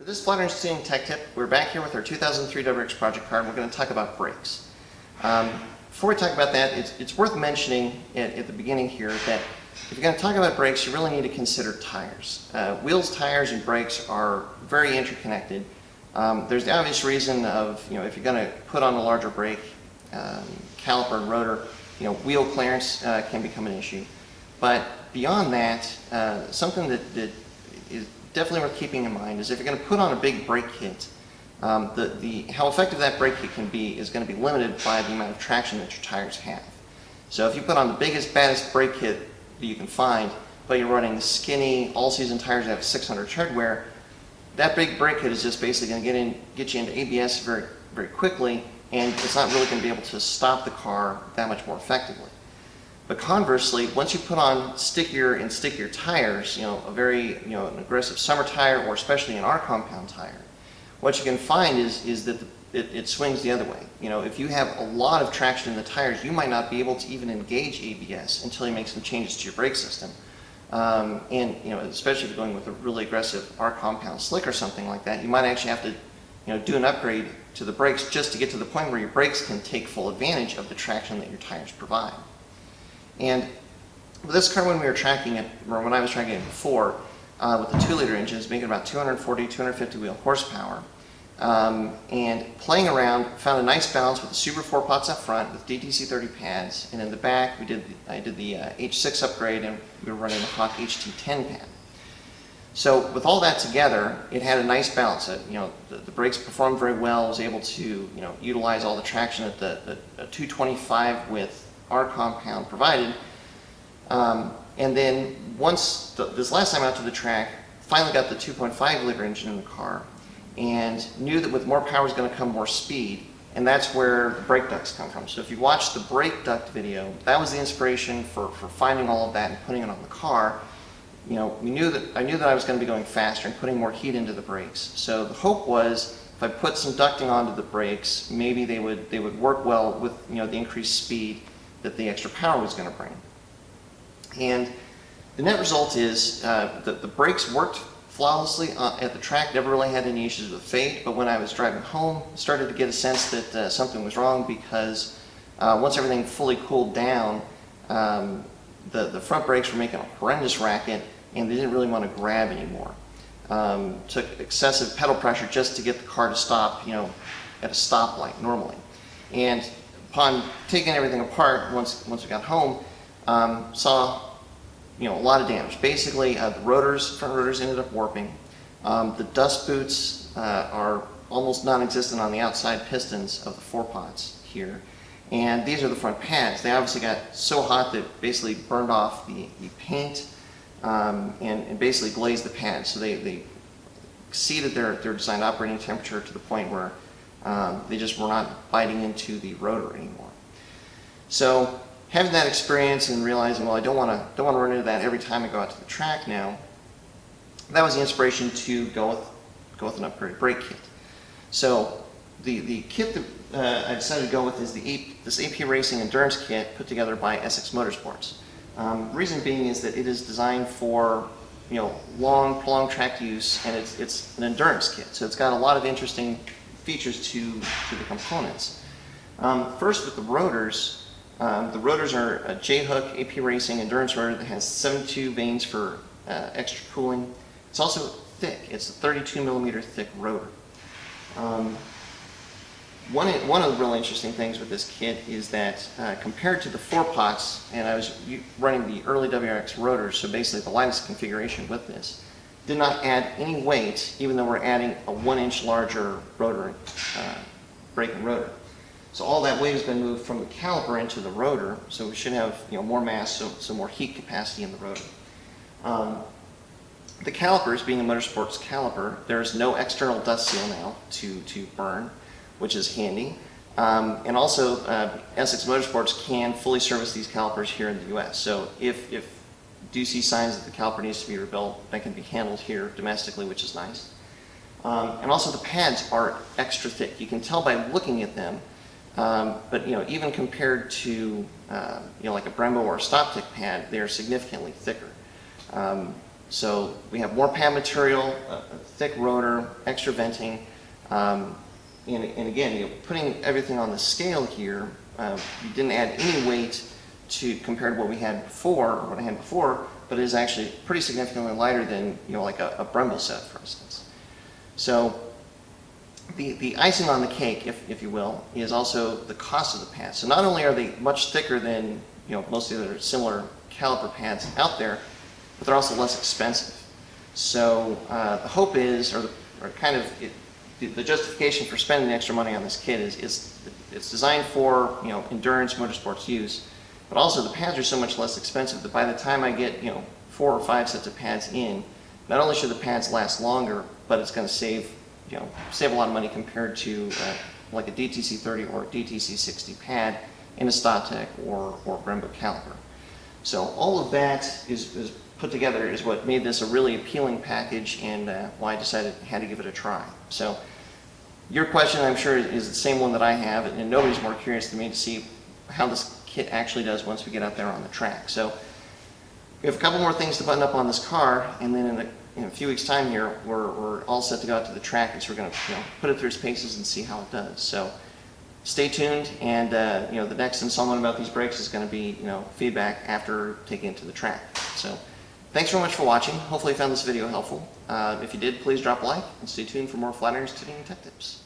For this flat iron tuning tech tip, we're back here with our 2003 WRX Project car, and we're going to talk about brakes. Before we talk about that, it's worth mentioning at the beginning here that if you're going to talk about brakes, you really need to consider tires. Wheels, tires, and brakes are very interconnected. There's the obvious reason of, if you're going to put on a larger brake, caliper and rotor, wheel clearance can become an issue. But beyond that, something that is definitely worth keeping in mind is if you're going to put on a big brake kit, how effective that brake kit can be is going to be limited by the amount of traction that your tires have. So if you put on the biggest, baddest brake kit that you can find, but you're running skinny, all-season tires that have 600 tread wear, that big brake kit is just basically going to get you into ABS very, very quickly, and it's not really going to be able to stop the car that much more effectively. But conversely, once you put on stickier and stickier tires, a very an aggressive summer tire, or especially an R compound tire, what you can find is that it swings the other way. If you have a lot of traction in the tires, you might not be able to even engage ABS until you make some changes to your brake system. And especially if you're going with a really aggressive R compound slick or something like that, you might actually have to do an upgrade to the brakes just to get to the point where your brakes can take full advantage of the traction that your tires provide. And with this car, when we were tracking it, or when I was tracking it before, with the 2-liter engines, making about 240, 250 wheel horsepower, and playing around, found a nice balance with the Super 4 pots up front with DTC 30 pads, and in the back I did the H6 upgrade, and we were running the Hawk HT10 pad. So with all that together, it had a nice balance. The brakes performed very well. I was able to utilize all the traction that the 225 with R compound provided. And then once this last time out to the track, finally got the 2.5-liter engine in the car, and knew that with more power is going to come more speed, and that's where the brake ducts come from. So if you watch the brake duct video, that was the inspiration for finding all of that and putting it on the car. I knew that I was going to be going faster and putting more heat into the brakes. So the hope was, if I put some ducting onto the brakes, maybe they would work well with the increased speed that the extra power was going to bring. And the net result is that the brakes worked flawlessly at the track, never really had any issues with fade, but when I was driving home, started to get a sense that something was wrong, because once everything fully cooled down, the front brakes were making a horrendous racket, and they didn't really want to grab anymore. Took excessive pedal pressure just to get the car to stop, at a stoplight normally. And upon taking everything apart, once we got home, saw a lot of damage. Basically, the front rotors ended up warping. The dust boots are almost non-existent on the outside pistons of the 4 pots here. And these are the front pads. They obviously got so hot that it basically burned off the paint and basically glazed the pads. So they exceeded their designed operating temperature to the point where they just were not biting into the rotor anymore. So having that experience and realizing, well, I don't want to run into that every time I go out to the track now, that was the inspiration to go with an upgraded brake kit. So the kit that I decided to go with is this AP Racing Endurance Kit put together by Essex Motorsports. Reason being is that it is designed for long, prolonged track use, and it's an endurance kit. So it's got a lot of interesting features to the components. First, with the rotors. The rotors are a J-hook AP Racing Endurance rotor that has 72 vanes for extra cooling. It's also thick. It's a 32mm thick rotor. One of the really interesting things with this kit is that compared to the 4 pots, and I was running the early WRX rotors, so basically the lightest configuration with this, did not add any weight, even though we're adding a 1-inch larger rotor, brake and rotor. So all that weight has been moved from the caliper into the rotor, so we should have more mass, so more heat capacity in the rotor. The calipers, being a motorsports caliper, there's no external dust seal now to burn, which is handy. And also, Essex Motorsports can fully service these calipers here in the US. So if you do see signs that the caliper needs to be rebuilt, that can be handled here domestically, which is nice. And also the pads are extra thick. You can tell by looking at them. But even compared to like a Brembo or a stop tick pad, they are significantly thicker. So we have more pad material, a thick rotor, extra venting, and again, putting everything on the scale here, you didn't add any weight compared to what we had before, or what I had before, but it is actually pretty significantly lighter than like a Brembo set, for instance. So the icing on the cake, if you will, is also the cost of the pads. So not only are they much thicker than most of the other similar caliper pads out there, but they're also less expensive. So the hope is, the justification for spending the extra money on this kit is it's designed for endurance motorsports use, but also the pads are so much less expensive that by the time I get 4 or 5 sets of pads in, not only should the pads last longer, but it's going to save a lot of money compared to like a DTC 30 or a DTC 60 pad in a STATEC or Brembo caliper. So all of that is put together is what made this a really appealing package, and why I decided I had to give it a try. So your question, I'm sure, is the same one that I have, and nobody's more curious than me to see how this kit actually does once we get out there on the track. So we have a couple more things to button up on this car, and then in a few weeks' time here, we're all set to go out to the track, and so we're going to put it through its paces and see how it does. So stay tuned, and the next installment about these brakes is going to be feedback after taking it to the track. So thanks very much for watching. Hopefully you found this video helpful. If you did, please drop a like and stay tuned for more flat irons, tuning, and tech tips.